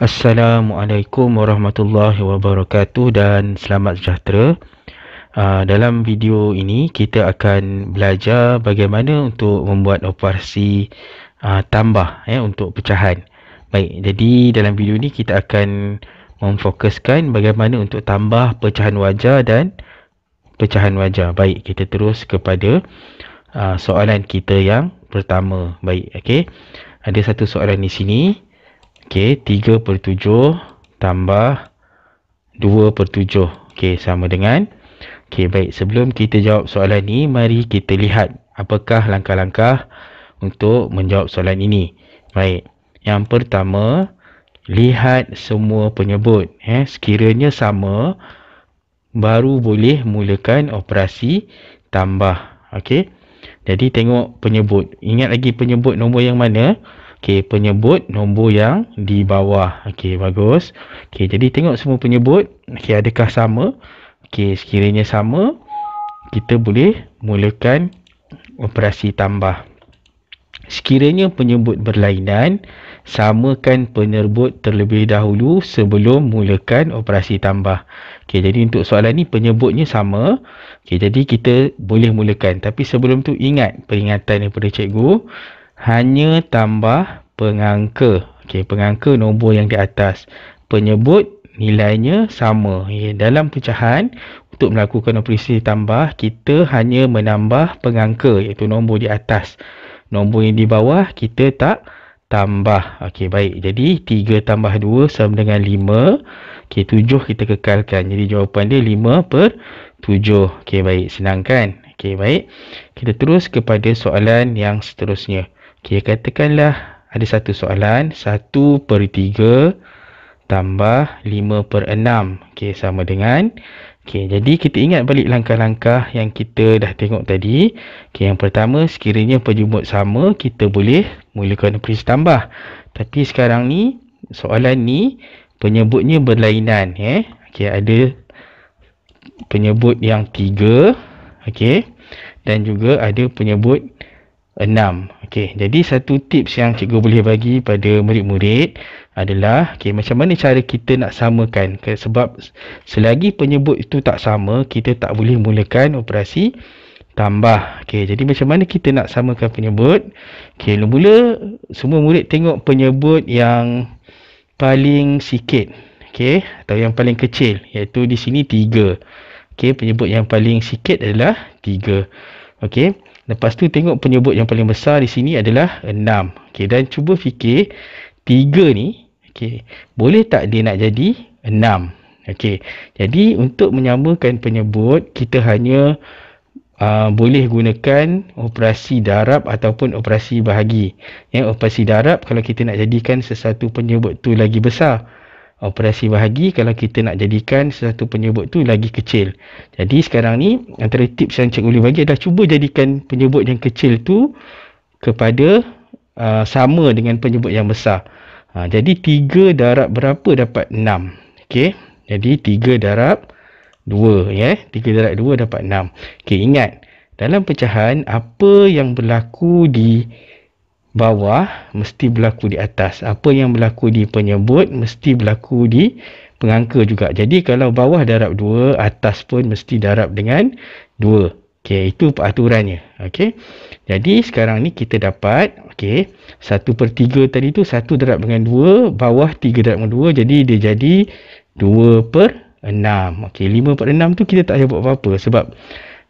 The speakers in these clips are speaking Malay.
Assalamualaikum warahmatullahi wabarakatuh dan selamat sejahtera. Dalam video ini kita akan belajar bagaimana untuk membuat operasi tambah untuk pecahan. Baik, jadi dalam video ini kita akan memfokuskan bagaimana untuk tambah pecahan wajah dan pecahan wajah. Baik, kita terus kepada soalan kita yang pertama. Baik, okey. Ada satu soalan di sini. Okey, 3/7 tambah 2/7. Okey, sama dengan. Okey, baik. Sebelum kita jawab soalan ni, mari kita lihat apakah langkah-langkah untuk menjawab soalan ini. Baik. Yang pertama, lihat semua penyebut. Sekiranya sama, baru boleh mulakan operasi tambah. Okey. Jadi tengok penyebut. Ingat lagi penyebut nombor yang mana? Okey, penyebut nombor yang di bawah. Okey, bagus. Okey, jadi tengok semua penyebut. Okey, adakah sama? Okey, sekiranya sama, kita boleh mulakan operasi tambah. Sekiranya penyebut berlainan, samakan penyebut terlebih dahulu sebelum mulakan operasi tambah. Okey, jadi untuk soalan ni penyebutnya sama. Okey, jadi kita boleh mulakan. Tapi sebelum tu ingat peringatan daripada cikgu. Hanya tambah pengangka. Okey, pengangka nombor yang di atas. Penyebut nilainya sama. Dalam pecahan, untuk melakukan operasi tambah, kita hanya menambah pengangka, iaitu nombor di atas. Nombor yang di bawah, kita tak tambah. Okey, baik. Jadi, 3 tambah 2 sama dengan 5. Okey, 7 kita kekalkan. Jadi, jawapan dia 5/7. Okey, baik. Senang kan? Okey, baik. Kita terus kepada soalan yang seterusnya. Okey, katakanlah ada satu soalan. 1/3 tambah 5/6. Okey, sama dengan. Okey, jadi kita ingat balik langkah-langkah yang kita dah tengok tadi. Okey, yang pertama, sekiranya penyebut sama, kita boleh mulakan operasi tambah. Tapi sekarang ni, soalan ni, penyebutnya berlainan. Okey, ada penyebut yang 3. Okey, dan juga ada penyebut 6. Okey, jadi satu tips yang cikgu boleh bagi pada murid-murid adalah, okey, macam mana cara kita nak samakan. Sebab selagi penyebut itu tak sama, kita tak boleh mulakan operasi tambah. Okey, jadi macam mana kita nak samakan penyebut? Okey, mula-mula semua murid tengok penyebut yang paling sikit. Okey, atau yang paling kecil, iaitu di sini 3. Okey, penyebut yang paling sikit adalah 3. Okey, lepas tu tengok penyebut yang paling besar di sini adalah 6. Okey, dan cuba fikir 3 ni, okey, boleh tak dia nak jadi 6? Okey, jadi untuk menyamakan penyebut, kita hanya boleh gunakan operasi darab ataupun operasi bahagi. Operasi darab kalau kita nak jadikan sesuatu penyebut tu lagi besar. Operasi bahagi kalau kita nak jadikan sesuatu penyebut tu lagi kecil. Jadi sekarang ni, antara tips yang cikgu boleh bagi adalah cuba jadikan penyebut yang kecil tu kepada sama dengan penyebut yang besar. Jadi 3 darab berapa dapat 6. Okey, jadi 3 darab 2. 3 darab 2 dapat 6. Okey, ingat, dalam pecahan, apa yang berlaku di bawah mesti berlaku di atas. Apa yang berlaku di penyebut mesti berlaku di pengangka juga. Jadi kalau bawah darab 2, atas pun mesti darab dengan 2. Okey, itu peraturannya. Okey, jadi sekarang ni kita dapat, okey, 1/3 tadi tu 1 darab dengan 2, bawah 3 darab dengan 2, jadi dia jadi 2/6. Okey, 5/6 tu kita tak payah buat apa-apa sebab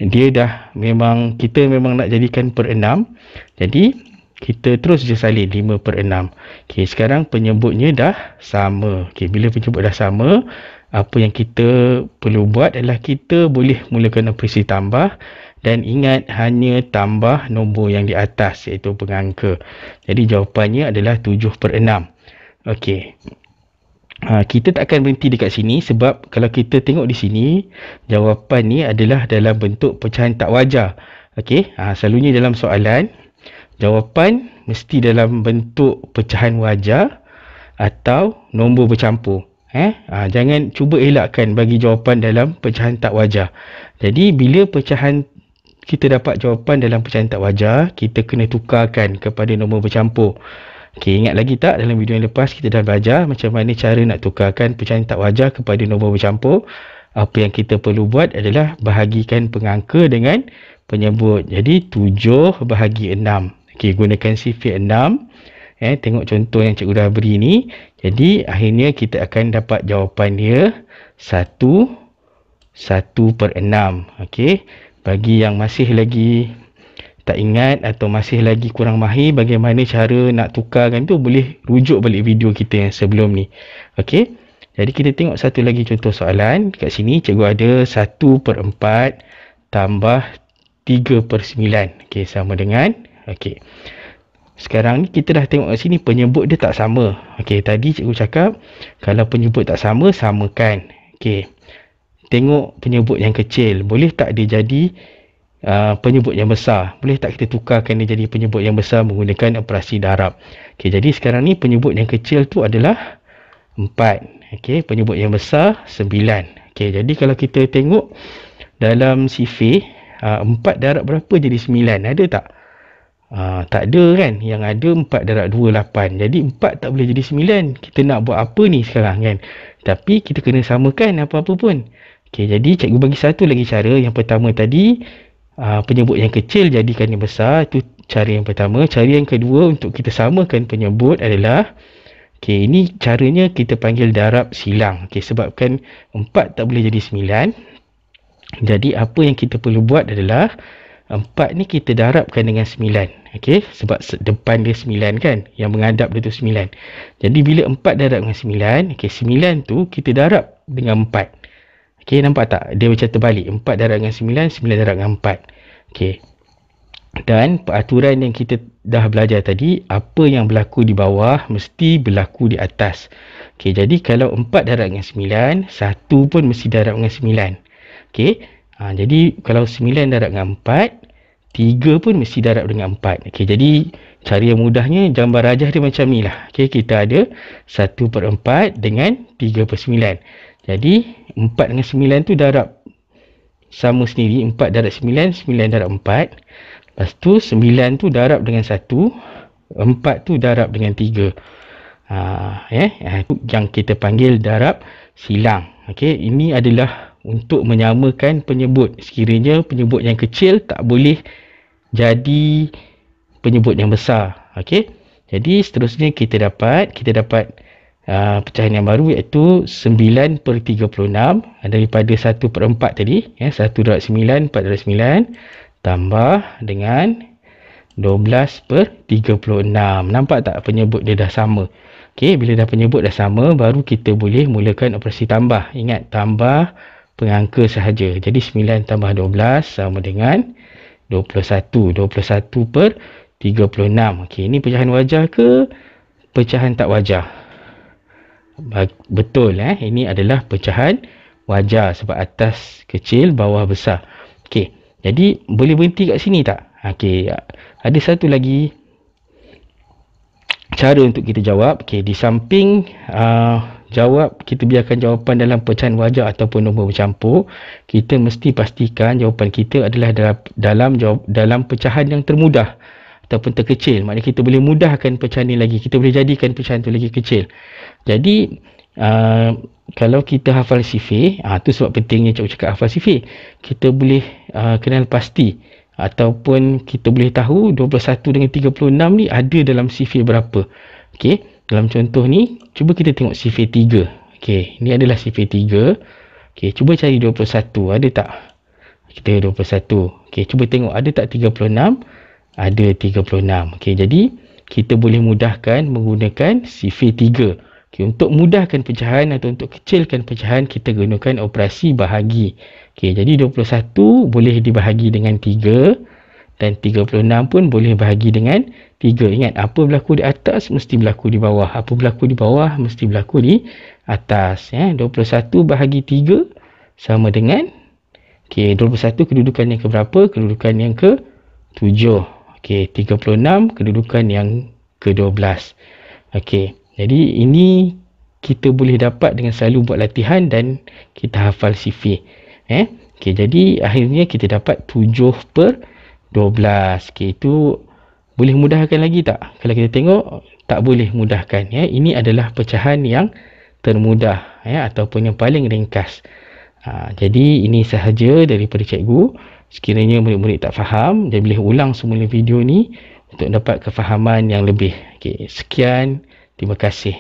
dia dah memang, kita memang nak jadikan per 6. Jadi kita terus je salin 5/6. Okey, sekarang penyebutnya dah sama. Okey, bila penyebut dah sama, apa yang kita perlu buat adalah kita boleh mulakan operasi tambah. Dan ingat, hanya tambah nombor yang di atas, iaitu pengangka. Jadi jawapannya adalah 7/6. Okey, kita tak akan berhenti dekat sini sebab kalau kita tengok di sini, jawapan ni adalah dalam bentuk pecahan tak wajar. Okey, selalunya dalam soalan, jawapan mesti dalam bentuk pecahan wajar atau nombor bercampur. Jangan cuba elakkan bagi jawapan dalam pecahan tak wajar. Jadi bila pecahan kita dapat jawapan dalam pecahan tak wajar, kita kena tukarkan kepada nombor bercampur. Okey, ingat lagi tak dalam video yang lepas kita dah belajar macam mana cara nak tukarkan pecahan tak wajar kepada nombor bercampur. Apa yang kita perlu buat adalah bahagikan pengangka dengan penyebut. Jadi 7 bahagi 6. Okey, gunakan sifir 6. Tengok contoh yang cikgu dah beri ni. Jadi akhirnya kita akan dapat jawapan dia 1/6. Okey. Bagi yang masih lagi tak ingat atau masih lagi kurang mahir bagaimana cara nak tukarkan tu, boleh rujuk balik video kita yang sebelum ni. Okey. Jadi kita tengok satu lagi contoh soalan. Dekat sini cikgu ada 1/4 tambah 3/9. Okey, sama dengan. Okey. Sekarang ni kita dah tengok kat sini penyebut dia tak sama. Okey, tadi cikgu cakap kalau penyebut tak sama, samakan. Okey. Tengok penyebut yang kecil. Boleh tak dia jadi penyebut yang besar? Boleh tak kita tukarkan dia jadi penyebut yang besar menggunakan operasi darab? Okey, jadi sekarang ni penyebut yang kecil tu adalah 4. Okey, penyebut yang besar 9. Okey, jadi kalau kita tengok dalam sifir, 4 darab berapa jadi 9? Ada tak? Tak ada kan? Yang ada 4 darab 2, 8. Jadi 4 tak boleh jadi 9. Kita nak buat apa ni sekarang kan? Tapi kita kena samakan apa-apa pun. Okey, jadi cikgu bagi satu lagi cara. Yang pertama tadi, penyebut yang kecil jadikan yang besar. Itu cara yang pertama. Cara yang kedua untuk kita samakan penyebut adalah, okey, ini caranya kita panggil darab silang. Okey, sebabkan 4 tak boleh jadi 9. Jadi apa yang kita perlu buat adalah 4 ni kita darabkan dengan 9. Okey, sebab depan dia 9 kan, yang menghadap dia tu 9. Jadi bila 4 darab dengan 9, okey, 9 tu kita darab dengan 4. Okey, nampak tak? Dia macam terbalik. 4 darab dengan 9, 9 darab dengan 4. Okey. Dan peraturan yang kita dah belajar tadi, apa yang berlaku di bawah mesti berlaku di atas. Okey, jadi kalau 4 darab dengan 9, 1 pun mesti darab dengan 9. Okey. Jadi kalau 9 darab dengan 4, 3 pun mesti darab dengan 4. Okey, jadi cara yang mudahnya gambar rajah dia macam ni lah. Okey, kita ada 1/4 dengan 3/9. Jadi 4 dengan 9 tu darab sama sendiri. 4 darab 9, 9 darab 4. Lepas tu 9 tu darab dengan 1, 4 tu darab dengan 3. Itu yang kita panggil darab silang. Okey, ini adalah untuk menyamakan penyebut. Sekiranya penyebut yang kecil tak boleh jadi penyebut yang besar. Okey. Jadi seterusnya kita dapat pecahan yang baru, iaitu 9/36 daripada 1/4 tadi, 1/9, 4/9 tambah dengan 12/36. Nampak tak penyebut dia dah sama? Okey, bila dah penyebut dah sama, baru kita boleh mulakan operasi tambah. Ingat, tambah pengangka sahaja. Jadi 9 tambah 12 sama dengan 21. 21/36. Okey, ini pecahan wajar ke pecahan tak wajar? Betul, ini adalah pecahan wajar sebab atas kecil, bawah besar. Okey, jadi boleh berhenti kat sini tak? Okey, ada satu lagi cara untuk kita jawab. Okey, di samping jawab, kita biarkan jawapan dalam pecahan wajar ataupun nombor bercampur, kita mesti pastikan jawapan kita adalah dalam pecahan yang termudah ataupun terkecil. Maknanya kita boleh mudahkan pecahan ni lagi. Kita boleh jadikan pecahan tu lagi kecil. Jadi kalau kita hafal sifir, tu sebab pentingnya cikgu cakap hafal sifir. Kita boleh kenal pasti ataupun kita boleh tahu 21 dengan 36 ni ada dalam sifir berapa. Okey, dalam contoh ni cuba kita tengok sifir 3. Okey, ni adalah sifir 3. Okey, cuba cari 21, ada tak? Kita 21. Okey, cuba tengok ada tak 36? Ada 36. Okey, jadi kita boleh mudahkan menggunakan sifir 3. Okey, untuk mudahkan pecahan atau untuk kecilkan pecahan, kita gunakan operasi bahagi. Okey, jadi 21 boleh dibahagi dengan 3 dan 36 pun boleh bahagi dengan 3. Ingat, apa berlaku di atas mesti berlaku di bawah. Apa berlaku di bawah mesti berlaku di atas. 21 bahagi 3 sama dengan, okey, 21 kedudukan yang ke berapa? Kedudukan yang ke 7. Okey, 36 kedudukan yang ke 12. Okey, jadi ini kita boleh dapat dengan selalu buat latihan dan kita hafal sifir. Okey, jadi akhirnya kita dapat 7/12. Okey, itu boleh mudahkan lagi tak? Kalau kita tengok tak boleh mudahkan, ya. Ini adalah pecahan yang termudah, ya, ataupun yang paling ringkas. Jadi ini sahaja daripada cikgu. Sekiranya murid-murid tak faham, dia boleh ulang semula video ni untuk dapat kefahaman yang lebih. Okey, sekian, terima kasih.